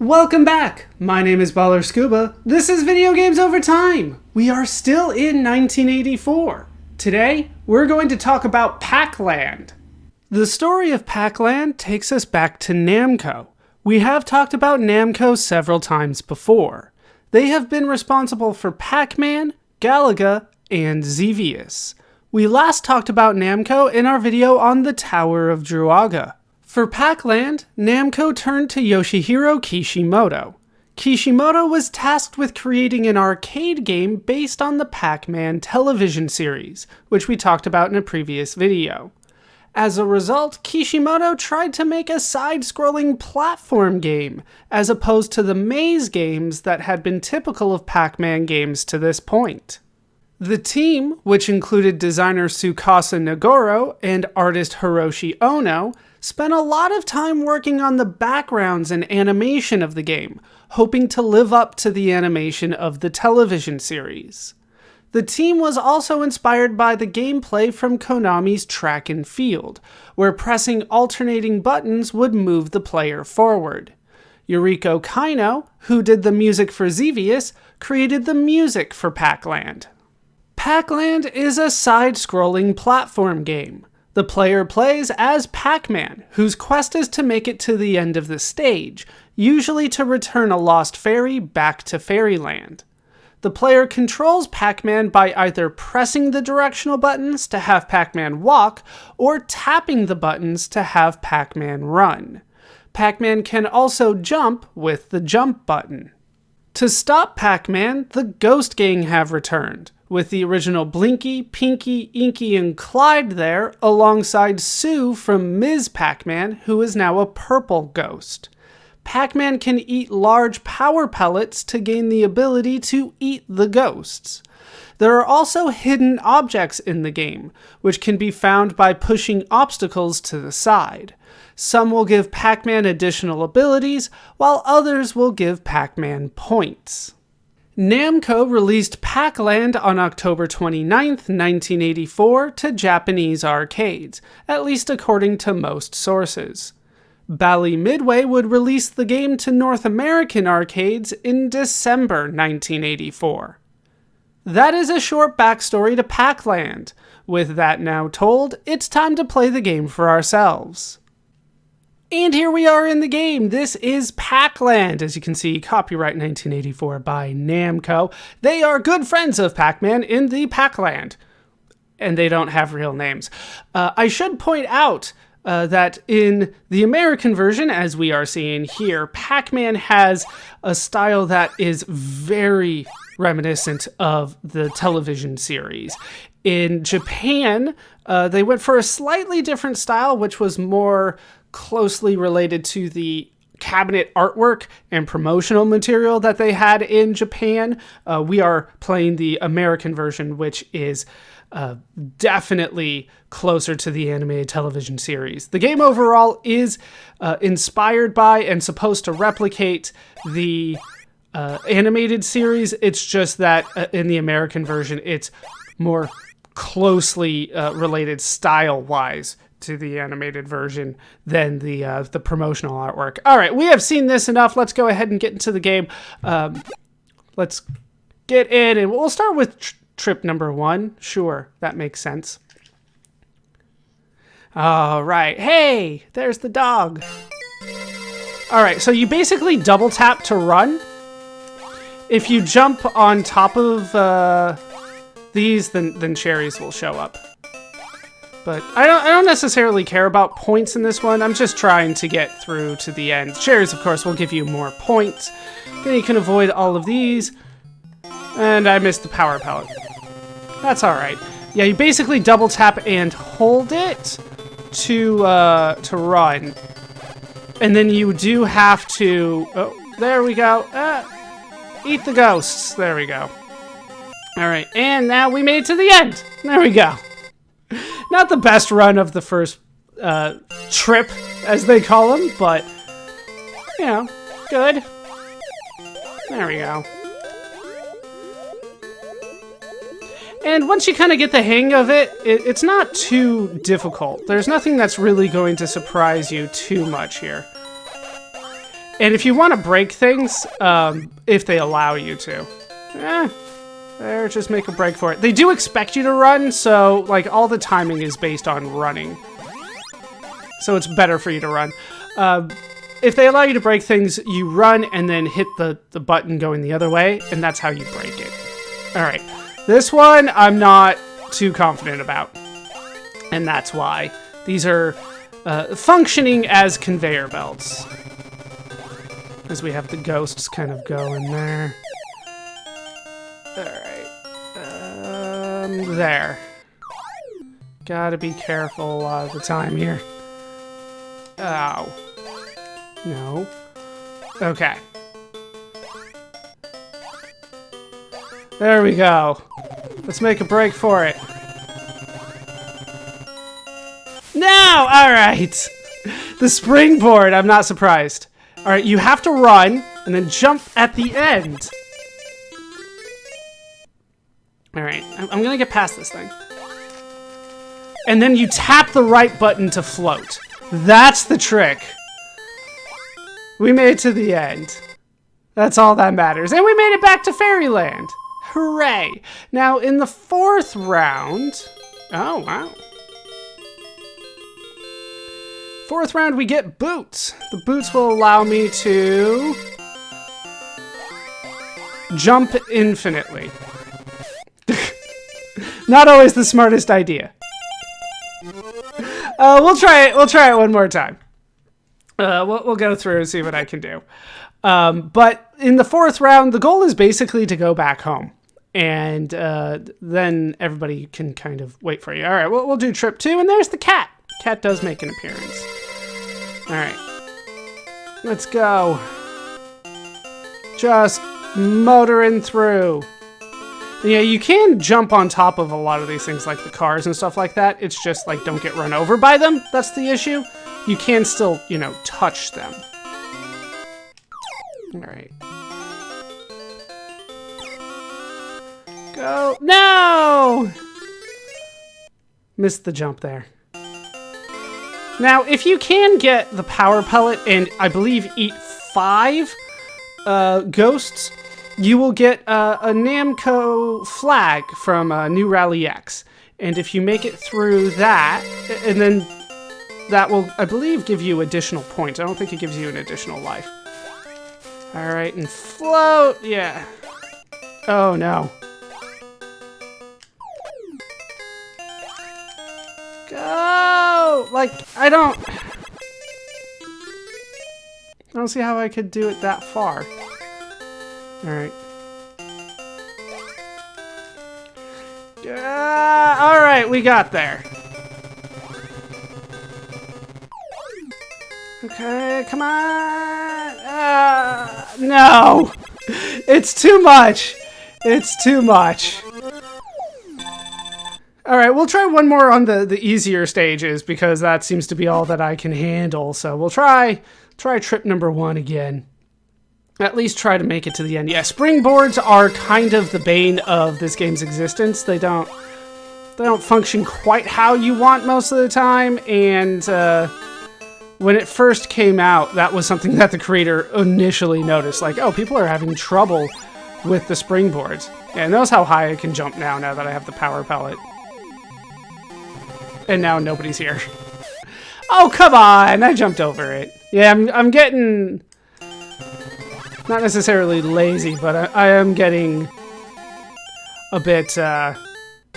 Welcome back! My name is Baller Scuba. This is Video Games Over Time. We are still in 1984. Today, we're going to talk about Pac-Land. The story of Pac-Land takes us back to Namco. We have talked about Namco several times before. They have been responsible for Pac-Man, Galaga, and Xevious. We last talked about Namco in our video on the Tower of Druaga. For Pac-Land, Namco turned to Yoshihiro Kishimoto. Kishimoto was tasked with creating an arcade game based on the Pac-Man television series, which we talked about in a previous video. As a result, Kishimoto tried to make a side-scrolling platform game, as opposed to the maze games that had been typical of Pac-Man games to this point. The team, which included designer Tsukasa Nagoro and artist Hiroshi Ono, spent a lot of time working on the backgrounds and animation of the game, hoping to live up to the animation of the television series. The team was also inspired by the gameplay from Konami's Track and Field, where pressing alternating buttons would move the player forward. Yuriko Kaino, who did the music for Xevious, created the music for Pac-Land. Pac-Land is a side-scrolling platform game. The player plays as Pac-Man, whose quest is to make it to the end of the stage, usually to return a lost fairy back to Fairyland. The player controls Pac-Man by either pressing the directional buttons to have Pac-Man walk, or tapping the buttons to have Pac-Man run. Pac-Man can also jump with the jump button. To stop Pac-Man, the Ghost Gang have returned, with the original Blinky, Pinky, Inky, and Clyde there, alongside Sue from Ms. Pac-Man, who is now a purple ghost. Pac-Man can eat large power pellets to gain the ability to eat the ghosts. There are also hidden objects in the game, which can be found by pushing obstacles to the side. Some will give Pac-Man additional abilities, while others will give Pac-Man points. Namco released Pac-Land on October 29, 1984 to Japanese arcades, at least according to most sources. Bally Midway would release the game to North American arcades in December 1984. That is a short backstory to Pac-Land. With that now told, it's time to play the game for ourselves. And here we are in the game. This is Pac-Land. As you can see, copyright 1984 by Namco. They are good friends of Pac-Man in the Pac-Land. And they don't have real names. I should point out that in the American version, as we are seeing here, Pac-Man has a style that is very reminiscent of the television series. In Japan, they went for a slightly different style, which was more closely related to the cabinet artwork and promotional material that they had in Japan. We are playing the American version, which is definitely closer to the animated television series. The game overall is inspired by and supposed to replicate the animated series. It's just that in the American version, it's more closely related style-wise to the animated version than the promotional artwork. All right, we have seen this enough. Let's go ahead and get into the game. Let's get in, and we'll start with trip number 1. Sure, that makes sense. All right. Hey, there's the dog. All right, so you basically double tap to run. If you jump on top of these, then cherries will show up. But I don't necessarily care about points in this one. I'm just trying to get through to the end. Cherries, of course, will give you more points. Then you can avoid all of these. And I missed the power pellet. That's all right. Yeah, you basically double tap and hold it to run. And then you do have to... Oh, there we go. Eat the ghosts. There we go. All right, and now we made it to the end. There we go. Not the best run of the first trip, as they call them, but, you know, good. There we go. And once you kind of get the hang of it, it's not too difficult. There's nothing that's really going to surprise you too much here. And if you want to break things, if they allow you to, there, just make a break for it. They do expect you to run, so like all the timing is based on running. So it's better for you to run. If they allow you to break things, you run and then hit the button going the other way, and that's how you break it. All right, this one I'm not too confident about, and that's why. These are functioning as conveyor belts. As we have the ghosts kind of going there. Alright. There. Gotta be careful a lot of the time here. Ow. No. Okay. There we go. Let's make a break for it. No! Alright! The springboard, I'm not surprised. Alright, you have to run, and then jump at the end. Alright, I'm gonna get past this thing. And then you tap the right button to float. That's the trick. We made it to the end. That's all that matters. And we made it back to Fairyland. Hooray! Now, in the 4th round... Oh, wow. 4th round, we get boots. The boots will allow me to jump infinitely. Not always the smartest idea. We'll try it. We'll try it one more time. We'll go through and see what I can do. But in the 4th round, the goal is basically to go back home. And then everybody can kind of wait for you. All right, we'll do trip 2, and there's the cat. Cat does make an appearance. All right, let's go. Just motoring through. Yeah, you can jump on top of a lot of these things like the cars and stuff like that. It's just like don't get run over by them. That's the issue. You can still, you know, touch them. All right. Go. No! Missed the jump there. Now, if you can get the power pellet and I believe eat 5 ghosts, you will get a Namco flag from New Rally X. And if you make it through that, and then that will, I believe, give you additional points. I don't think it gives you an additional life. All right, and float. Yeah. Oh, no. Go! Like, I don't see how I could do it that far. Alright. Alright, we got there. Okay, come on! No! It's too much! It's too much. Alright, we'll try one more on the easier stages because that seems to be all that I can handle. So we'll try trip number 1 again. At least try to make it to the end. Yeah, springboards are kind of the bane of this game's existence. They don't function quite how you want most of the time, and when it first came out, that was something that the creator initially noticed. Like, oh, people are having trouble with the springboards. Yeah, and notice how high I can jump now that I have the power pellet. And now nobody's here. Oh, come on! I jumped over it. Yeah, I'm getting... not necessarily lazy, but I am getting a bit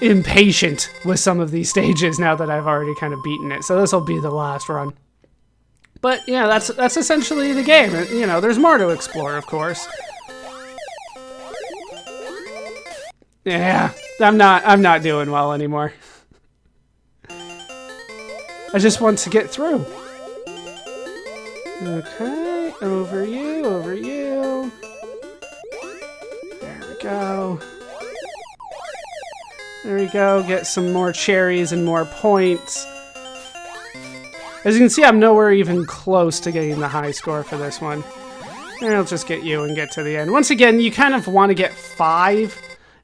impatient with some of these stages now that I've already kind of beaten it. So this will be the last run. But yeah, that's essentially the game. You know, there's more to explore, of course. Yeah, I'm not doing well anymore. I just want to get through. Okay, over you. There we go. There we go, get some more cherries and more points. As you can see, I'm nowhere even close to getting the high score for this one. And I'll just get you and get to the end. Once again, you kind of want to get 5.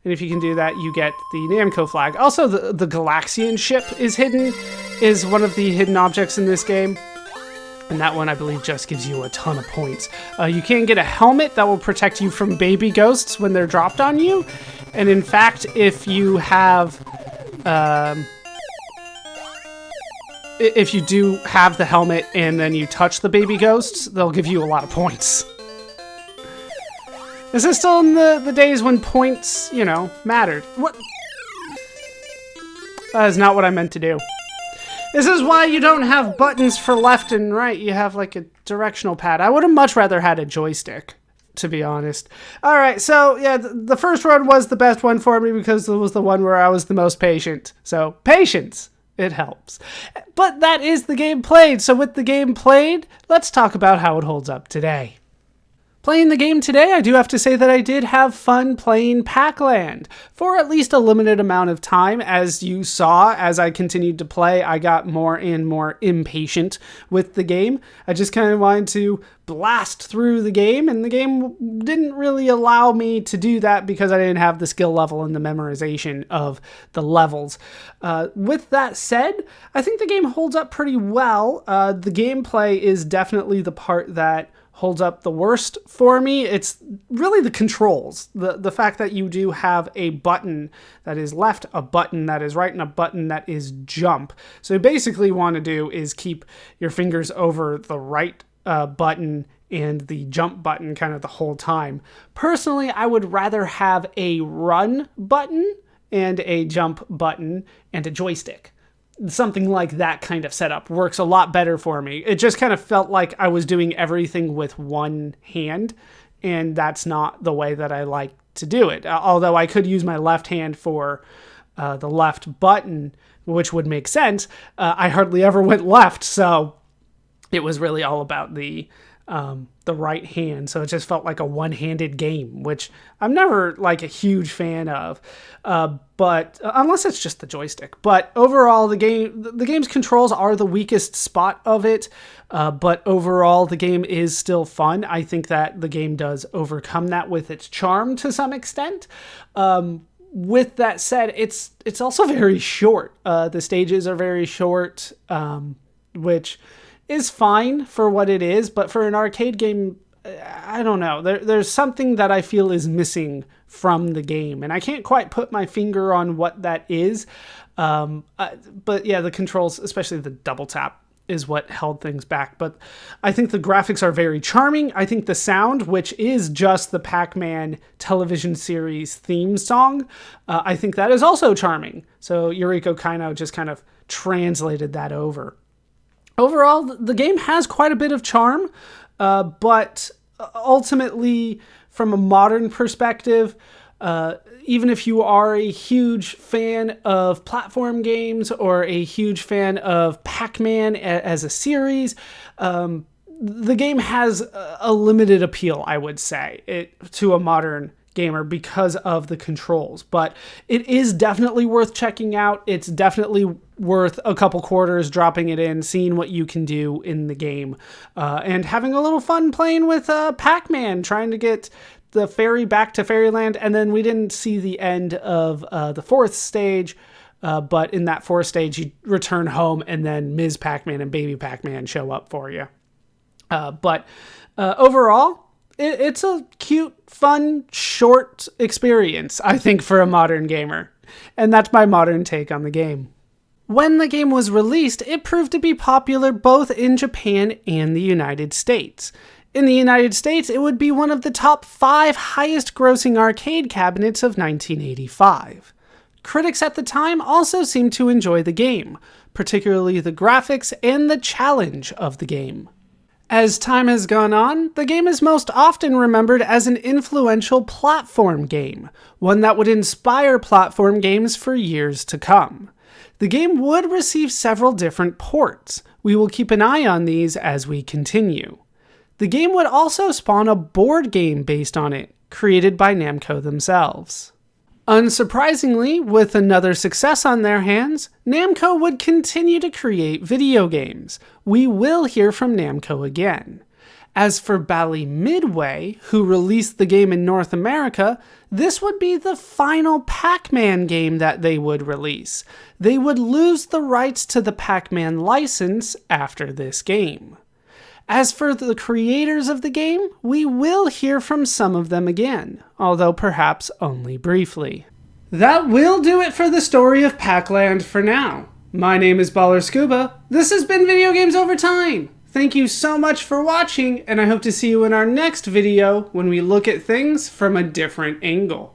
And if you can do that, you get the Namco flag. Also, the Galaxian ship is hidden, is one of the hidden objects in this game. and that one I believe just gives you a ton of points. You can get a helmet that will protect you from baby ghosts when they're dropped on you, and in fact, if you have, if you do have the helmet and then you touch the baby ghosts, they'll give you a lot of points. This is still in the days when points, you know, mattered. What? That is not what I meant to do. This is why you don't have buttons for left and right. You have like a directional pad. I would have much rather had a joystick, to be honest. All right, so yeah, the first run was the best one for me because it was the one where I was the most patient. So patience, it helps. But that is the game played. So with the game played, let's talk about how it holds up today. Playing the game today, I do have to say that I did have fun playing Pac-Land for at least a limited amount of time. As you saw, as I continued to play, I got more and more impatient with the game. I just kind of wanted to blast through the game, and the game didn't really allow me to do that because I didn't have the skill level and the memorization of the levels. With that said, I think the game holds up pretty well. The gameplay is definitely the part that holds up the worst for me. It's really the controls. The fact that you do have a button that is left, a button that is right, and a button that is jump. So you basically want to do is keep your fingers over the right button and the jump button kind of the whole time. Personally, I would rather have a run button and a jump button and a joystick. Something like that kind of setup works a lot better for me. It just kind of felt like I was doing everything with one hand, and that's not the way that I like to do it. Although I could use my left hand for the left button, which would make sense. I hardly ever went left, so it was really all about the right hand. So it just felt like a one-handed game, which I'm never like a huge fan of. But unless it's just the joystick. But overall, the game's controls are the weakest spot of it. But overall, the game is still fun. I think that the game does overcome that with its charm to some extent. With that said, it's also very short. The stages are very short, which is fine for what it is, but for an arcade game, I don't know. There's something that I feel is missing from the game, and I can't quite put my finger on what that is. But yeah, the controls, especially the double tap, is what held things back. But I think the graphics are very charming. I think the sound, which is just the Pac-Man television series theme song, I think that is also charming. So Yuriko Kaino just kind of translated that over. Overall, the game has quite a bit of charm, but ultimately, from a modern perspective, even if you are a huge fan of platform games or a huge fan of Pac-Man as a series, the game has a limited appeal, I would say, to a modern gamer because of the controls. But it is definitely worth checking out. It's definitely worth a couple quarters dropping it in, seeing what you can do in the game, and having a little fun playing with Pac-Man, trying to get the fairy back to Fairyland. And then we didn't see the end of the fourth stage, but in that fourth stage you return home and then Ms. Pac-Man and Baby Pac-Man show up for you. But overall, it's a cute, fun, short experience, I think, for a modern gamer. And that's my modern take on the game. When the game was released, it proved to be popular both in Japan and the United States. In the United States, it would be one of the top 5 highest-grossing arcade cabinets of 1985. Critics at the time also seemed to enjoy the game, particularly the graphics and the challenge of the game. As time has gone on, the game is most often remembered as an influential platform game, one that would inspire platform games for years to come. The game would receive several different ports. We will keep an eye on these as we continue. The game would also spawn a board game based on it, created by Namco themselves. Unsurprisingly, with another success on their hands, Namco would continue to create video games. We will hear from Namco again. As for Bally Midway, who released the game in North America, this would be the final Pac-Man game that they would release. They would lose the rights to the Pac-Man license after this game. As for the creators of the game, we will hear from some of them again, although perhaps only briefly. That will do it for the story of Pac-Land for now. My name is Baller Scuba. This has been Video Games Over Time. Thank you so much for watching, and I hope to see you in our next video when we look at things from a different angle.